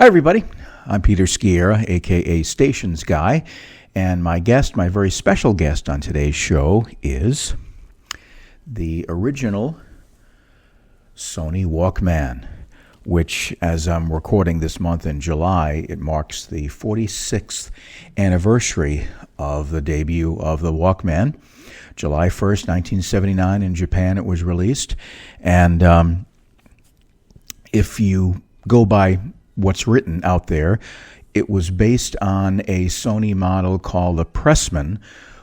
Hi, everybody. I'm Peter Skiera, a.k.a. Stations Guy, and my very special guest on today's show is the original Sony Walkman, which, as I'm recording this month in July, it marks the 46th anniversary of the debut of the Walkman. July 1st, 1979, in Japan it was released, and if you go by what's written out there, it was based on a Sony model called the Pressman,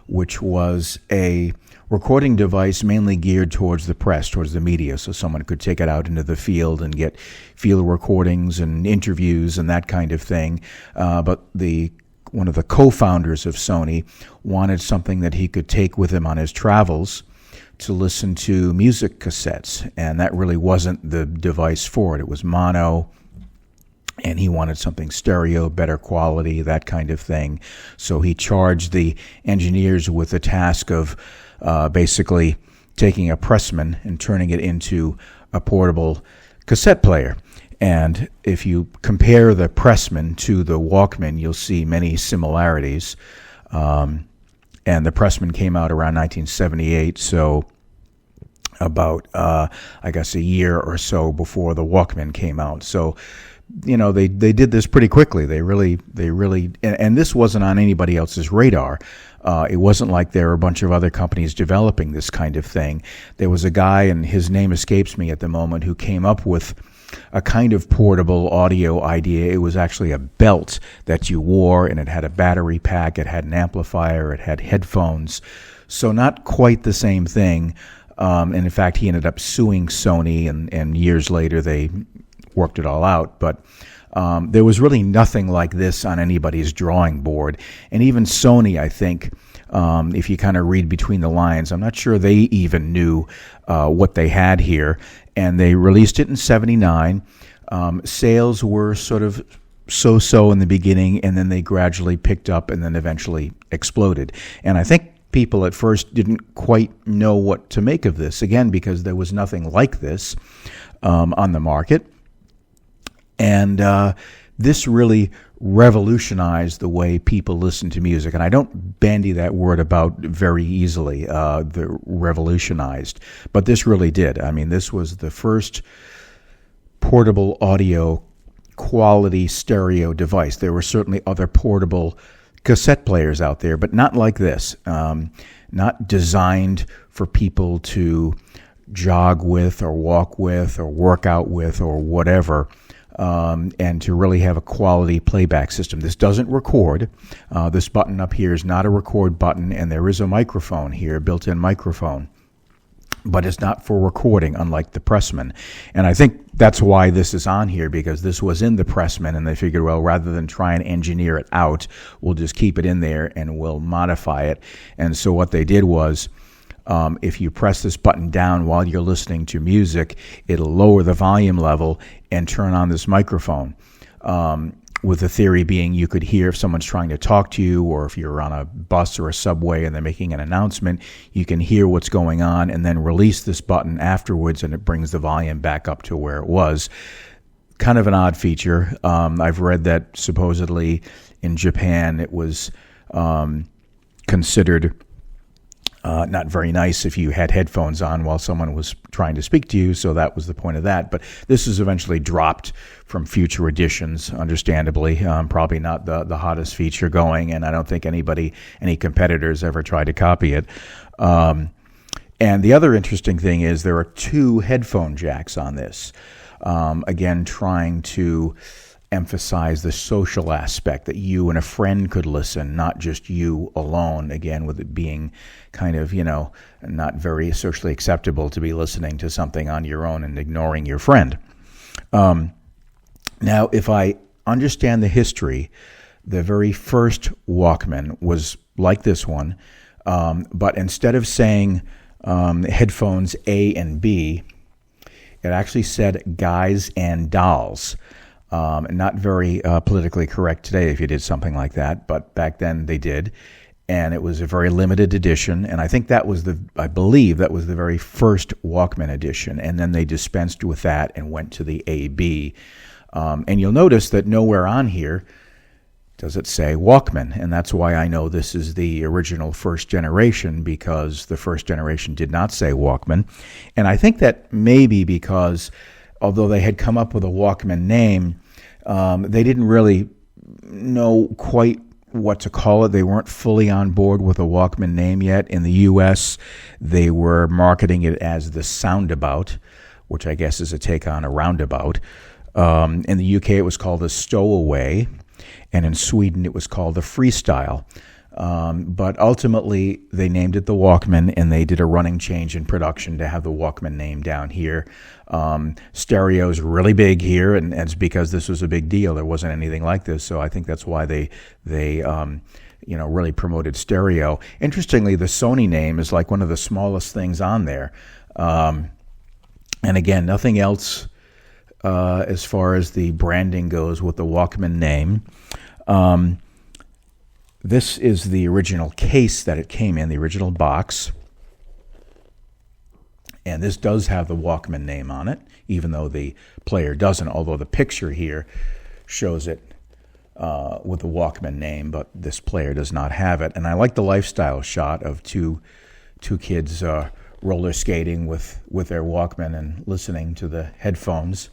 which was a recording device mainly geared towards the press, towards the media, so someone could take it out into the field and get field recordings and interviews and that kind of thing. But one of the co-founders of Sony wanted something that he could take with him on his travels to listen to music cassettes, and that really wasn't the device for it. It was mono, and he wanted something stereo, better quality, that kind of thing. So he charged the engineers with the task of basically taking a Pressman and turning it into a portable cassette player. And if you compare the Pressman to the Walkman, you'll see many similarities. And the Pressman came out around 1978, so about, I guess, a year or so before the Walkman came out. So, you know, they did this pretty quickly. They really, and this wasn't on anybody else's radar. It wasn't like there were a bunch of other companies developing this kind of thing. There was a guy, and his name escapes me at the moment, who came up with a kind of portable audio idea. It was actually a belt that you wore, and it had a battery pack, it had an amplifier, it had headphones. So not quite the same thing. And in fact, he ended up suing Sony, and years later they worked it all out, but there was really nothing like this on anybody's drawing board. And even Sony, I think, if you kind of read between the lines, I'm not sure they even knew what they had here. And they released it in 79. Sales were sort of so-so in the beginning, and then they gradually picked up and then eventually exploded. And I think people at first didn't quite know what to make of this, again, because there was nothing like this on the market. And this really revolutionized the way people listen to music. And I don't bandy that word about very easily, the revolutionized. But this really did. I mean, this was the first portable audio quality stereo device. There were certainly other portable cassette players out there, but not like this. Not designed for people to jog with or walk with or work out with or whatever. And to really have a quality playback system. This doesn't record. This button up here is not a record button, and there is a microphone here, a built-in microphone. But it's not for recording, unlike the Pressman. And I think that's why this is on here, because this was in the Pressman, and they figured, well, rather than try and engineer it out, we'll just keep it in there and we'll modify it. And so what they did was, if you press this button down while you're listening to music, it'll lower the volume level and turn on this microphone. With the theory being you could hear if someone's trying to talk to you, or if you're on a bus or a subway and they're making an announcement, you can hear what's going on and then release this button afterwards, and it brings the volume back up to where it was. Kind of an odd feature. I've read that supposedly in Japan it was considered not very nice if you had headphones on while someone was trying to speak to you, so that was the point of that. But this is eventually dropped from future editions, understandably. Probably not the hottest feature going, and I don't think any competitors ever tried to copy it. And the other interesting thing is there are two headphone jacks on this, again trying to emphasize the social aspect, that you and a friend could listen, not just you alone, again, with it being kind of, not very socially acceptable to be listening to something on your own and ignoring your friend. Now, if I understand the history, the very first Walkman was like this one, but instead of saying headphones A and B, it actually said guys and dolls. Not very politically correct today if you did something like that, but back then they did. And it was a very limited edition, and I think I believe that was the very first Walkman edition, and then they dispensed with that and went to the AB. And you'll notice that nowhere on here does it say Walkman, and that's why I know this is the original first generation, because the first generation did not say Walkman. And I think that maybe because, although they had come up with a Walkman name, they didn't really know quite what to call it. They weren't fully on board with a Walkman name yet. In the U.S., they were marketing it as the Soundabout, which I guess is a take on a roundabout. In the UK, it was called a Stowaway, and in Sweden, it was called the Freestyle. But ultimately, they named it the Walkman, and they did a running change in production to have the Walkman name down here. Stereo's really big here, and it's because this was a big deal. There wasn't anything like this, so I think that's why they really promoted stereo. Interestingly, the Sony name is like one of the smallest things on there. And again, nothing else as far as the branding goes with the Walkman name. This is the original case that it came in, the original box. And this does have the Walkman name on it, even though the player doesn't, although the picture here shows it with the Walkman name, but this player does not have it. And I like the lifestyle shot of two kids roller skating with their Walkman and listening to the headphones.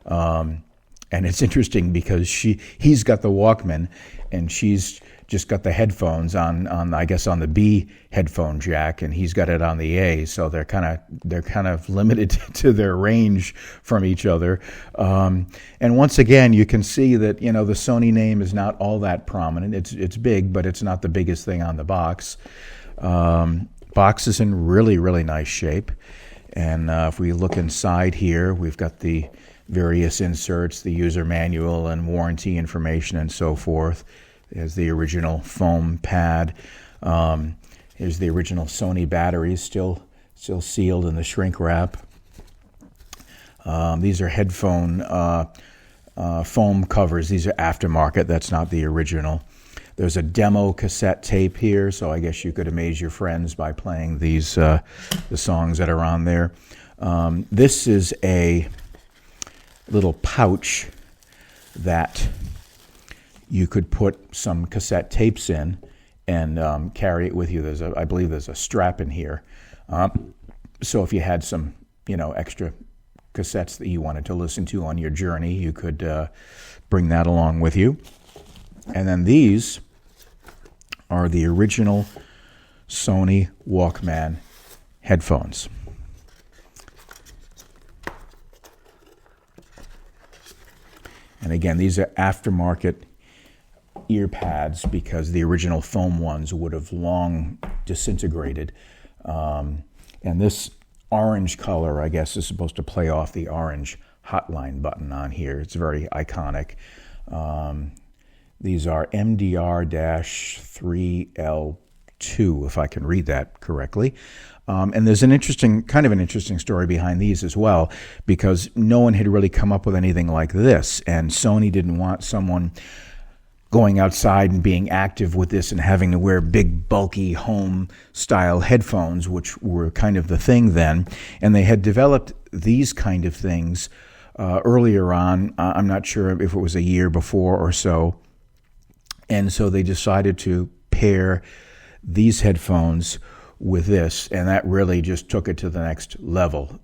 And it's interesting because he's got the Walkman and she's just got the headphones on I guess on the B headphone jack, and he's got it on the A, so they're kind of limited to their range from each other. And once again, you can see that the Sony name is not all that prominent. It's big, but it's not the biggest thing on the box. Box is in really, really nice shape, and if we look inside here, we've got the various inserts, the user manual and warranty information and so forth. There's the original foam pad. Here's the original Sony batteries, still sealed in the shrink wrap. These are headphone foam covers. These are aftermarket. That's not the original. There's a demo cassette tape here, so I guess you could amaze your friends by playing these the songs that are on there. This is a little pouch that you could put some cassette tapes in and carry it with you. I believe there's a strap in here. So if you had some, extra cassettes that you wanted to listen to on your journey, you could bring that along with you. And then these are the original Sony Walkman headphones. And again, these are aftermarket ear pads because the original foam ones would have long disintegrated. And this orange color, I guess, is supposed to play off the orange hotline button on here. It's very iconic. These are MDR-3L2, if I can read that correctly. And there's an interesting story behind these as well, because no one had really come up with anything like this, and Sony didn't want someone going outside and being active with this and having to wear big, bulky home-style headphones, which were kind of the thing then. And they had developed these kind of things earlier on. I'm not sure if it was a year before or so. And so they decided to pair these headphones with this, and that really just took it to the next level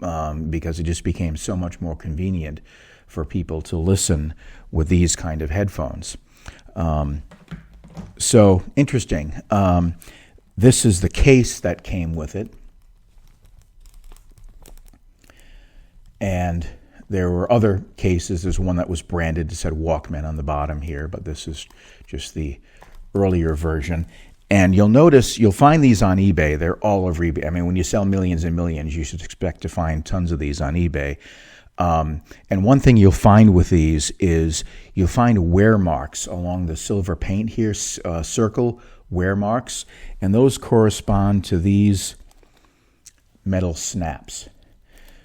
because it just became so much more convenient for people to listen with these kind of headphones. So interesting. This is the case that came with it, and there were other cases. There's one that was branded, it said Walkman on the bottom here, but this is just the earlier version. And you'll find these on eBay. They're all over eBay. I mean, when you sell millions and millions, you should expect to find tons of these on eBay. And one thing you'll find with these is you'll find wear marks along the silver paint here, circle wear marks, and those correspond to these metal snaps.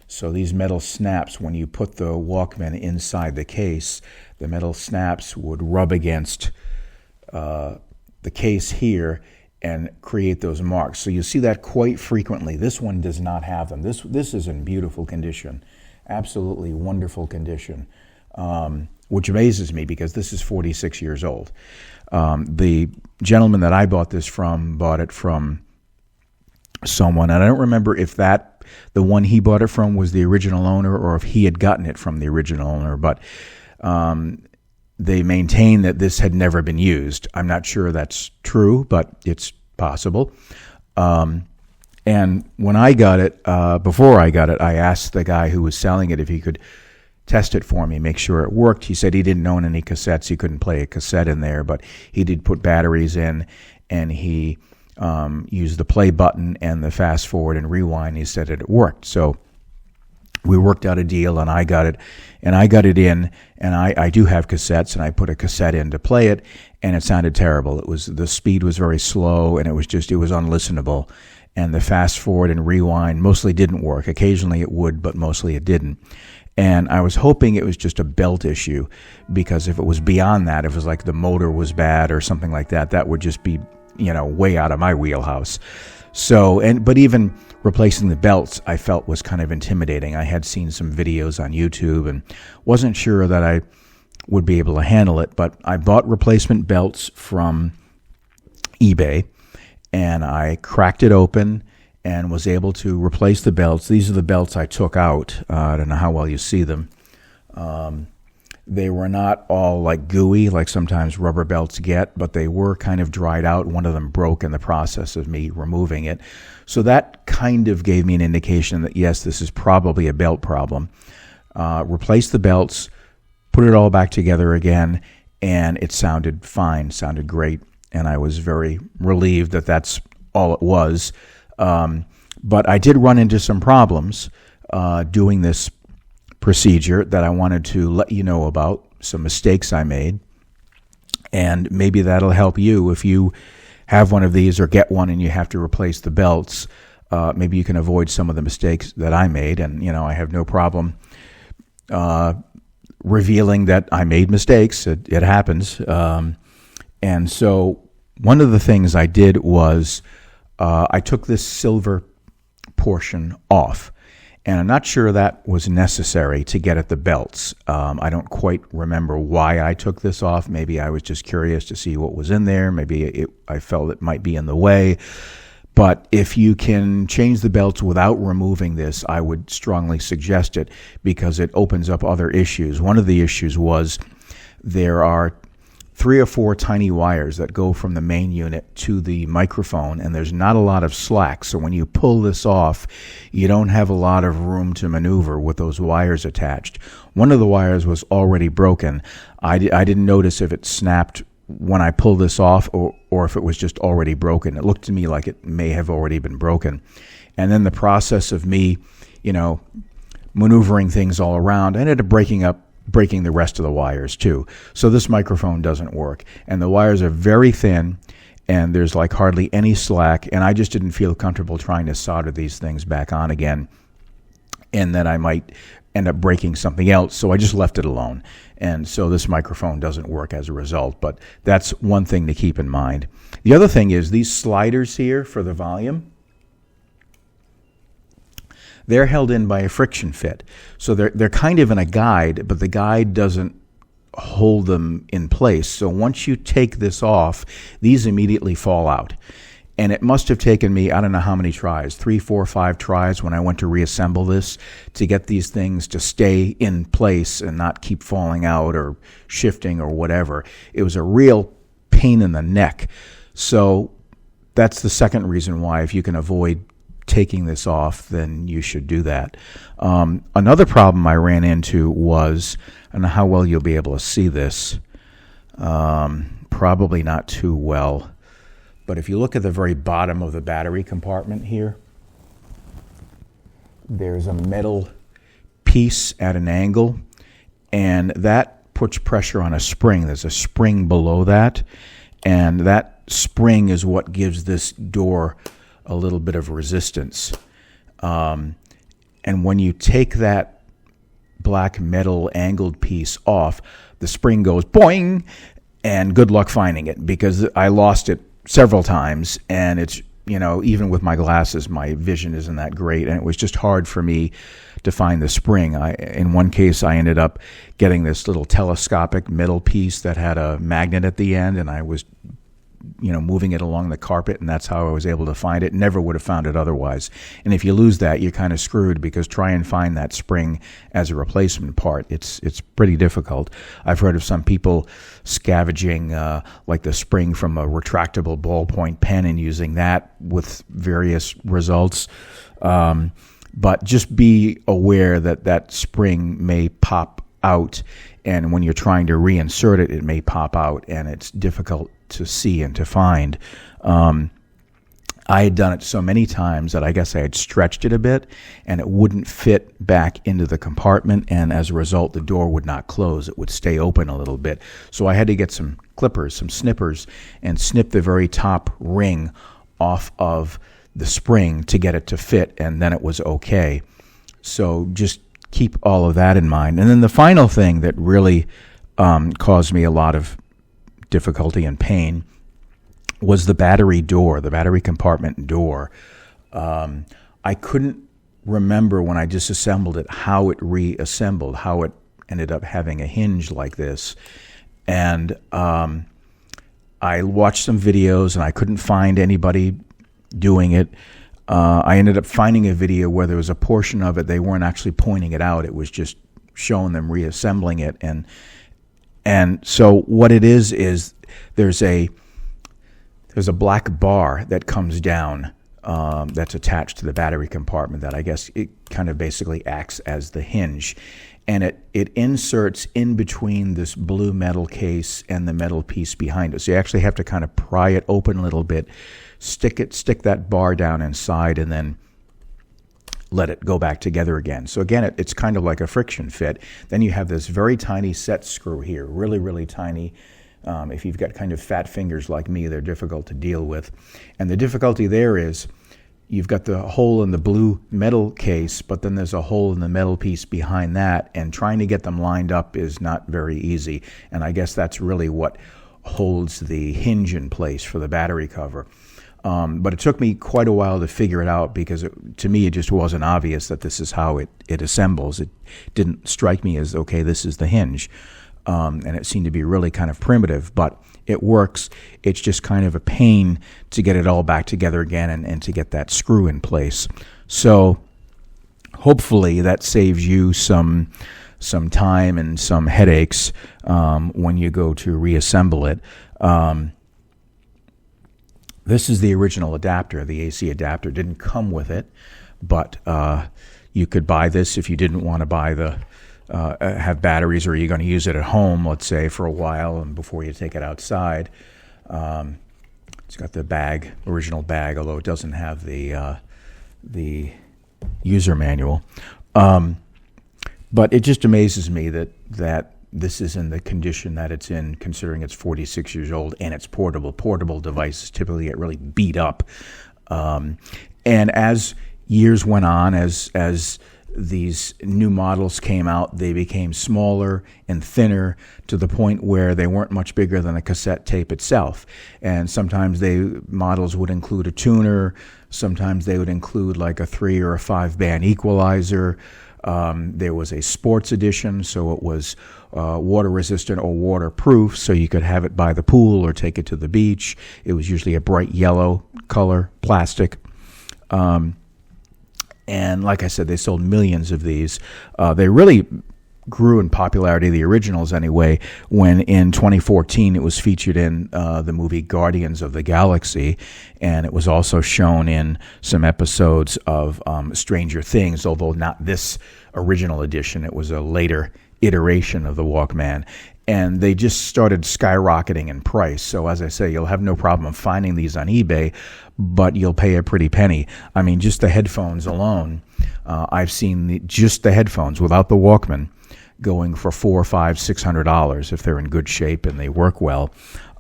So these metal snaps, when you put the Walkman inside the case, the metal snaps would rub against the case here and create those marks. So you see that quite frequently. This one does not have them. This is in beautiful condition, absolutely wonderful condition. which amazes me because this is 46 years old. The gentleman that I bought this from bought it from someone, and I don't remember if the one he bought it from was the original owner or if he had gotten it from the original owner, but they maintain that this had never been used. I'm not sure that's true, but it's possible. And when I got it, before I got it, I asked the guy who was selling it if he could test it for me, make sure it worked. He said he didn't own any cassettes. He couldn't play a cassette in there, but he did put batteries in, and he used the play button and the fast forward and rewind. He said it worked. So we worked out a deal, and I got it in, and I do have cassettes, and I put a cassette in to play it, and it sounded terrible. The speed was very slow, and it was unlistenable. And the fast forward and rewind mostly didn't work. Occasionally it would, but mostly it didn't. And I was hoping it was just a belt issue, because if it was beyond that, if it was like the motor was bad or something like that, that would just be, way out of my wheelhouse. But even replacing the belts, I felt was kind of intimidating. I had seen some videos on YouTube and wasn't sure that I would be able to handle it, but I bought replacement belts from eBay, and I cracked it open and was able to replace the belts. These are the belts I took out. I don't know how well you see them. They were not all like gooey, like sometimes rubber belts get, but they were kind of dried out. One of them broke in the process of me removing it. So that kind of gave me an indication that, yes, this is probably a belt problem. Replaced the belts, put it all back together again, and it sounded fine, sounded great. And I was very relieved that that's all it was. But I did run into some problems doing this procedure that I wanted to let you know about, some mistakes I made. And maybe that'll help you if you have one of these or get one and you have to replace the belts. Maybe you can avoid some of the mistakes that I made. And, I have no problem revealing that I made mistakes. It happens. And so one of the things I did was I took this silver portion off. And I'm not sure that was necessary to get at the belts. I don't quite remember why I took this off. Maybe I was just curious to see what was in there. Maybe I felt it might be in the way. But if you can change the belts without removing this, I would strongly suggest it, because it opens up other issues. One of the issues was there are 3 or 4 tiny wires that go from the main unit to the microphone, and there's not a lot of slack. So when you pull this off, you don't have a lot of room to maneuver with those wires attached. One of the wires was already broken. I didn't notice if it snapped when I pulled this off or if it was just already broken. It looked to me like it may have already been broken. And then the process of me, maneuvering things all around, I ended up breaking the rest of the wires too. So this microphone doesn't work. And the wires are very thin, and there's like hardly any slack, and I just didn't feel comfortable trying to solder these things back on again, and then I might end up breaking something else, so I just left it alone. And so this microphone doesn't work as a result, but that's one thing to keep in mind. The other thing is these sliders here for the volume, they're held in by a friction fit. So they're kind of in a guide, but the guide doesn't hold them in place. So once you take this off, these immediately fall out. And it must have taken me, I don't know how many tries, 3, 4, 5 tries when I went to reassemble this to get these things to stay in place and not keep falling out or shifting or whatever. It was a real pain in the neck. So that's the second reason why, if you can avoid taking this off, then you should do that. Another problem I ran into was, I don't know how well you'll be able to see this, probably not too well, but if you look at the very bottom of the battery compartment here, there's a metal piece at an angle, and that puts pressure on a spring. There's a spring below that, and that spring is what gives this door a little bit of resistance. And when you take that black metal angled piece off, the spring goes boing, and good luck finding it, because I lost it several times, and it's, even with my glasses, my vision isn't that great, and it was just hard for me to find the spring. In one case, I ended up getting this little telescopic metal piece that had a magnet at the end, and I was moving it along the carpet, and that's how I was able to find it. Never would have found it otherwise. And if you lose that, you're kind of screwed, because try and find that spring as a replacement part. It's pretty difficult. I've heard of some people scavenging like the spring from a retractable ballpoint pen and using that with various results. But just be aware that that spring may pop out, and when you're trying to reinsert it, it may pop out, and it's difficult to see and to find. I had done it so many times that I guess I had stretched it a bit, and it wouldn't fit back into the compartment, and as a result, the door would not close. It would stay open a little bit. So I had to get some clippers, some snippers, and snip the very top ring off of the spring to get it to fit, and then it was okay. So just keep all of that in mind. And then the final thing that really caused me a lot of difficulty and pain was the battery door, the battery compartment door. I couldn't remember when I disassembled it how it reassembled, how it ended up having a hinge like this. And I watched some videos, and I couldn't find anybody doing it. I ended up finding a video where there was a portion of it, they weren't actually pointing it out. It was just showing them reassembling it. And so what it is there's a black bar that comes down that's attached to the battery compartment that I guess it kind of basically acts as the hinge. And it inserts in between this blue metal case and the metal piece behind it. So you actually have to kind of pry it open a little bit, stick that bar down inside, and then let it go back together again. So again, it's kind of like a friction fit. Then you have this very tiny set screw here, really, really tiny. If you've got kind of fat fingers like me, they're difficult to deal with. And the difficulty there is you've got the hole in the blue metal case, but then there's a hole in the metal piece behind that, and trying to get them lined up is not very easy. And I guess that's really what holds the hinge in place for the battery cover. But it took me quite a while to figure it out, because to me it just wasn't obvious that this is how it assembles. It didn't strike me as, okay, this is the hinge. And it seemed to be really kind of primitive, but it works. It's just kind of a pain to get it all back together again and to get that screw in place. So hopefully that saves you some time and some headaches when you go to reassemble it. This is the original adapter. The AC adapter didn't come with it, but you could buy this if you didn't want to buy have batteries, or you're going to use it at home, let's say, for a while and before you take it outside. It's got the original bag, although it doesn't have the user manual. But it just amazes me that this is in the condition that it's in, considering it's 46 years old and it's portable. Portable devices typically get really beat up. And as years went on, as these new models came out, they became smaller and thinner to the point where they weren't much bigger than a cassette tape itself. And sometimes models would include a tuner. Sometimes they would include like a 3 or a 5 band equalizer. There was a sports edition, so it was water resistant or waterproof, so you could have it by the pool or take it to the beach. It was usually a bright yellow color plastic. And like I said, they sold millions of these. They really grew in popularity, the originals anyway, when in 2014 it was featured in the movie Guardians of the Galaxy, and it was also shown in some episodes of Stranger Things, although not this original edition. It was a later iteration of the Walkman. And they just started skyrocketing in price. So as I say, you'll have no problem finding these on eBay, but you'll pay a pretty penny. I mean, just the headphones alone, I've seen just the headphones without the Walkman going for $400, $500, $600 if they're in good shape and they work well.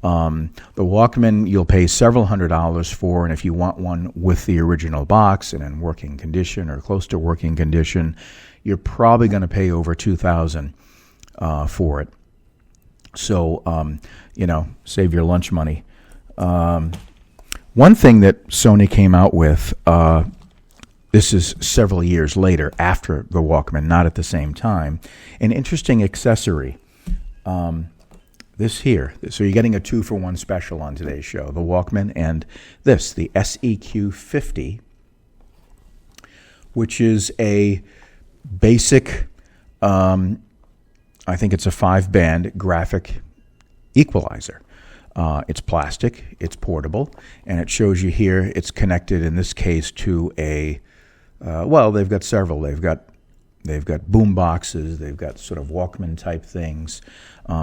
The Walkman you'll pay several $100s for, and if you want one with the original box and in working condition or close to working condition, you're probably going to pay over $2,000 for it. So, save your lunch money. One thing that Sony came out with this is several years later, after the Walkman, not at the same time. An interesting accessory. This here. So you're getting a 2-for-1 special on today's show. The Walkman and this, the SEQ50, which is a basic, I think it's a 5-band graphic equalizer. It's plastic, it's portable, and it shows you here it's connected, in this case, to a, well, they've got several. They've got boom boxes, they've got sort of Walkman type things.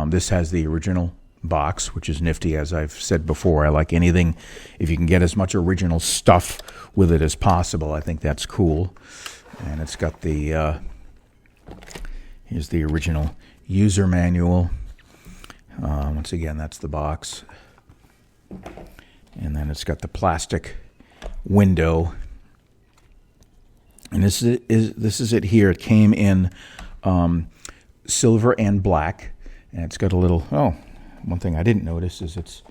This has the original box, which is nifty. As I've said before, I like anything, if you can get as much original stuff with it as possible, I think that's cool. And it's got the, here's the original user manual. Once again, that's the box. And then it's got the plastic window. And this is it here. It came in silver and black. And it's got a little, one thing I didn't notice is it's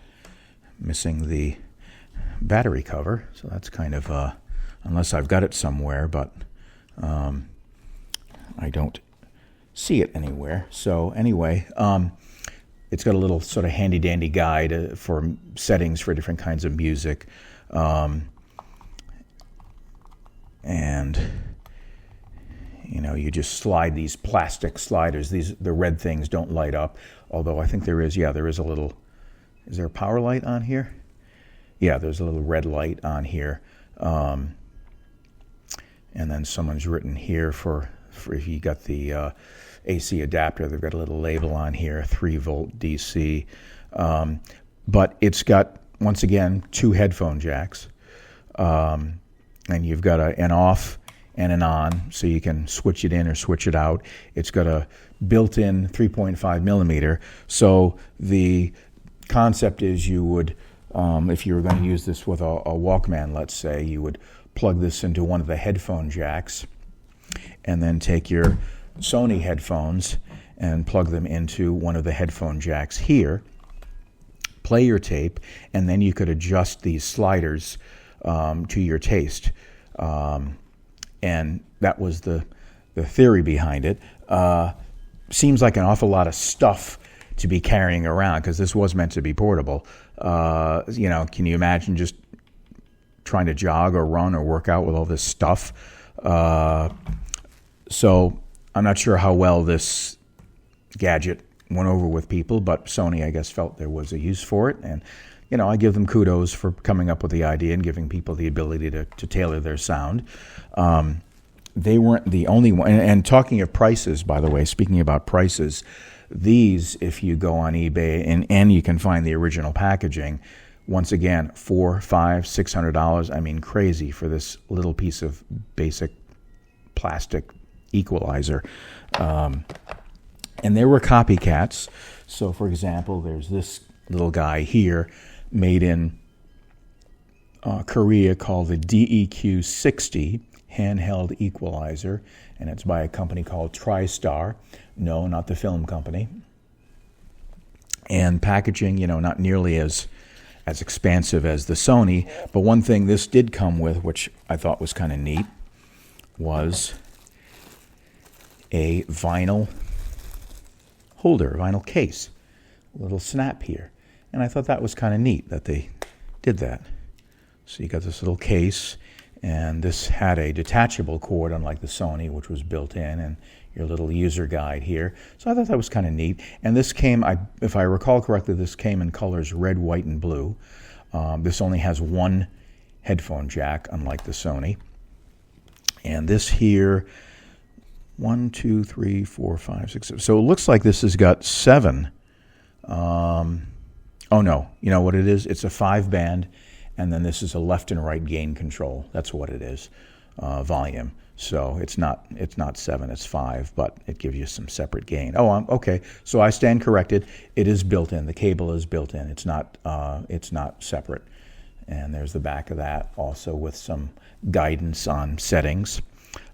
missing the battery cover. So that's kind of, unless I've got it somewhere, but I don't see it anywhere. So anyway, it's got a little sort of handy-dandy guide for settings for different kinds of music. And, you know, you just slide these plastic sliders. The red things don't light up, although I think there is a little, is there a power light on here? Yeah, there's a little red light on here. And then someone's written here for if you got the AC adapter, they've got a little label on here, 3-volt DC. But it's got, once again, 2 headphone jacks. And you've got an off and an on, so you can switch it in or switch it out. It's got a built-in 3.5 millimeter. So the concept is you would, if you were going to use this with a Walkman, let's say, you would plug this into one of the headphone jacks and then take your Sony headphones and plug them into one of the headphone jacks here, play your tape, and then you could adjust these sliders to your taste. And that was the theory behind it. Seems like an awful lot of stuff to be carrying around, because this was meant to be portable. You know, can you imagine just trying to jog or run or work out with all this stuff? So I'm not sure how well this gadget went over with people, but Sony, I guess, felt there was a use for it. And, you know, I give them kudos for coming up with the idea and giving people the ability to tailor their sound. They weren't the only one. And talking of prices, by the way, speaking about prices, these, if you go on eBay and you can find the original packaging, once again, $400, $500, $600. I mean, crazy for this little piece of basic plastic equalizer. And there were copycats. So, for example, there's this little guy here made in Korea called the DEQ60 handheld equalizer, and it's by a company called TriStar. No, not the film company. And packaging, you know, not nearly as expansive as the Sony, but one thing this did come with, which I thought was kind of neat, was a vinyl holder, vinyl case, a little snap here. And I thought that was kind of neat that they did that. So you got this little case, and this had a detachable cord, unlike the Sony, which was built in, and your little user guide here. So I thought that was kind of neat. And this came, if I recall correctly, this came in colors red, white, and blue. This only has one headphone jack, unlike the Sony. And this here, 1, 2, 3, 4, 5, 6, 7. So it looks like this has got 7. Oh no, you know what it is? It's a 5-band, and then this is a left and right gain control. That's what it is, volume. So it's not 7, it's 5, but it gives you some separate gain. Oh, okay. So I stand corrected. It is built in. The cable is built in. It's not separate. And there's the back of that, also with some guidance on settings.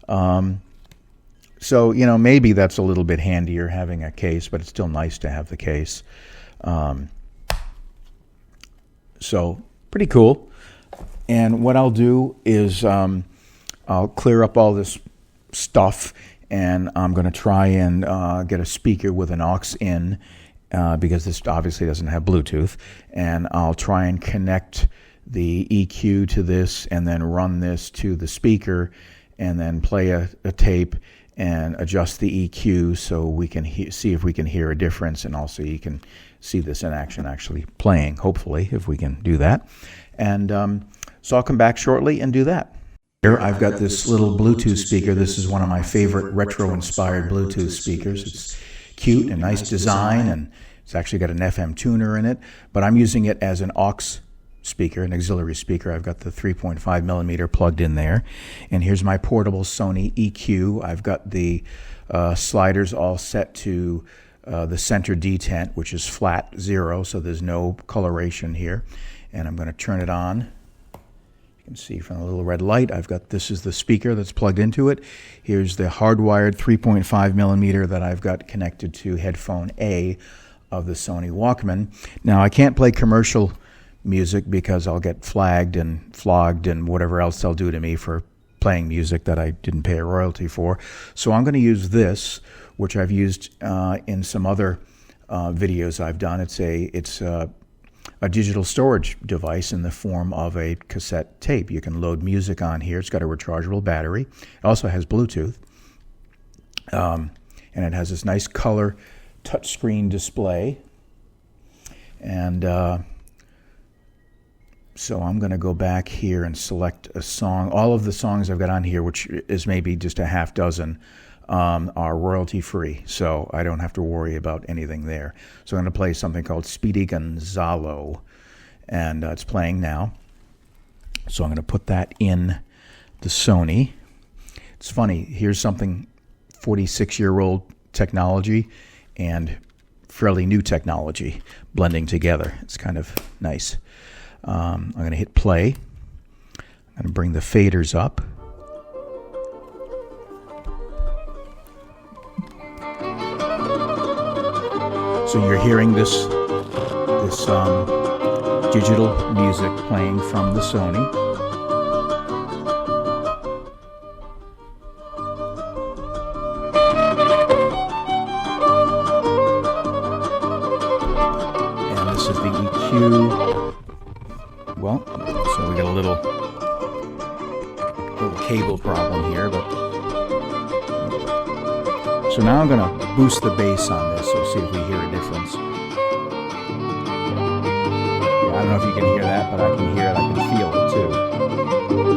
So, you know, maybe that's a little bit handier having a case, but it's still nice to have the case. So pretty cool. And what I'll do is I'll clear up all this stuff, and I'm going to try and get a speaker with an aux in, because this obviously doesn't have Bluetooth, and I'll try and connect the EQ to this and then run this to the speaker and then play a tape and adjust the EQ so we can see if we can hear a difference, and also you can see this in action actually playing, hopefully, if we can do that. And so I'll come back shortly and do that. Here I've got this little Bluetooth speaker. This is one of my favorite retro-inspired Bluetooth speakers. It's cute and nice design, and it's actually got an FM tuner in it, but I'm using it as an aux speaker, an auxiliary speaker. I've got the 3.5 millimeter plugged in there, and here's my portable Sony EQ. I've got the sliders all set to the center detent, which is flat 0, so there's no coloration here, and I'm going to turn it on. You can see from the little red light, this is the speaker that's plugged into it. Here's the hardwired 3.5 millimeter that I've got connected to headphone A of the Sony Walkman. Now, I can't play commercial music because I'll get flagged and flogged and whatever else they'll do to me for playing music that I didn't pay a royalty for. So I'm going to use this, which I've used in some other videos I've done. It's a digital storage device in the form of a cassette tape. You can load music on here. It's got a rechargeable battery. It also has Bluetooth. And it has this nice color touchscreen display. And so I'm going to go back here and select a song. All of the songs I've got on here, which is maybe just a half dozen, are royalty-free, so I don't have to worry about anything there. So I'm going to play something called Speedy Gonzalo, and it's playing now. So I'm going to put that in the Sony. It's funny, here's something 46-year-old technology and fairly new technology blending together. It's kind of nice. I'm going to hit play. I'm going to bring the faders up. So you're hearing this digital music playing from the Sony. And this is the EQ. Well, so we got a little cable problem here, but so now I'm going to boost the bass on this, so see if we hear a difference. Yeah, I don't know if you can hear that, but I can hear it. I can feel it too.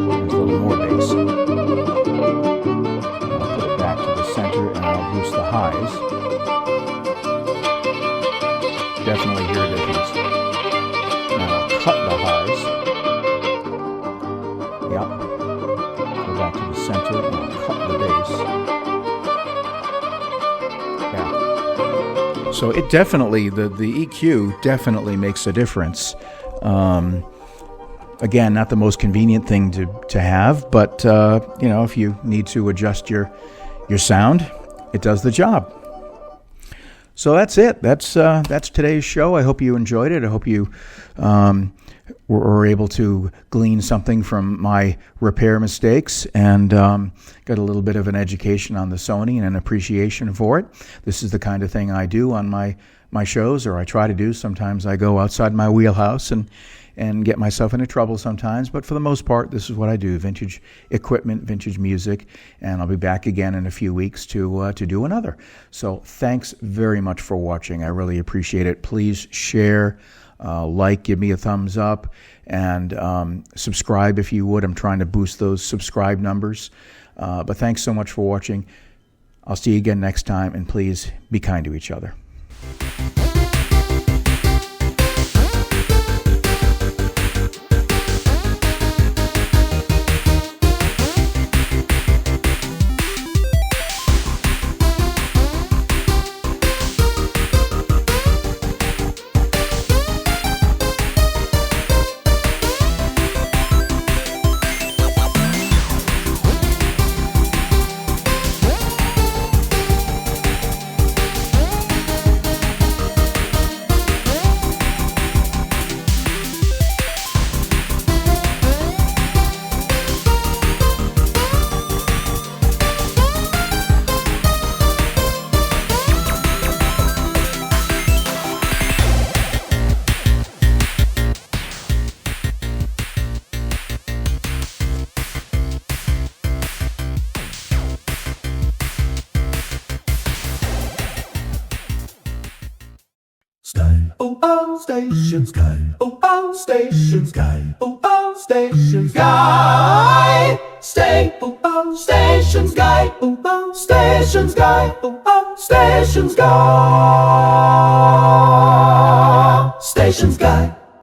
There's a little more bass. I'll put it back to the center, and I'll boost the highs. Definitely hear a difference. Now I'll cut the highs. Yep. Go back to the center, and I'll cut the bass. So it definitely, the EQ definitely makes a difference. Again, not the most convenient thing to have, but you know, if you need to adjust your sound, it does the job. So that's it. That's today's show. I hope you enjoyed it. I hope you were able to glean something from my repair mistakes and got a little bit of an education on the Sony and an appreciation for it. This is the kind of thing I do on my shows, or I try to do. Sometimes I go outside my wheelhouse and get myself into trouble sometimes, but for the most part, this is what I do: vintage equipment, vintage music, and I'll be back again in a few weeks to do another. So thanks very much for watching. I really appreciate it. Please share, like, give me a thumbs up, and subscribe if you would. I'm trying to boost those subscribe numbers. But thanks so much for watching. I'll see you again next time, and please be kind to each other. Oh, oh, stations guy. Oh, oh, stations guy. Oh, oh, stations guy. Stay. Oh, oh, stations guy. Oh, oh, stations guy. Oh, oh, stations guy. Stations guy.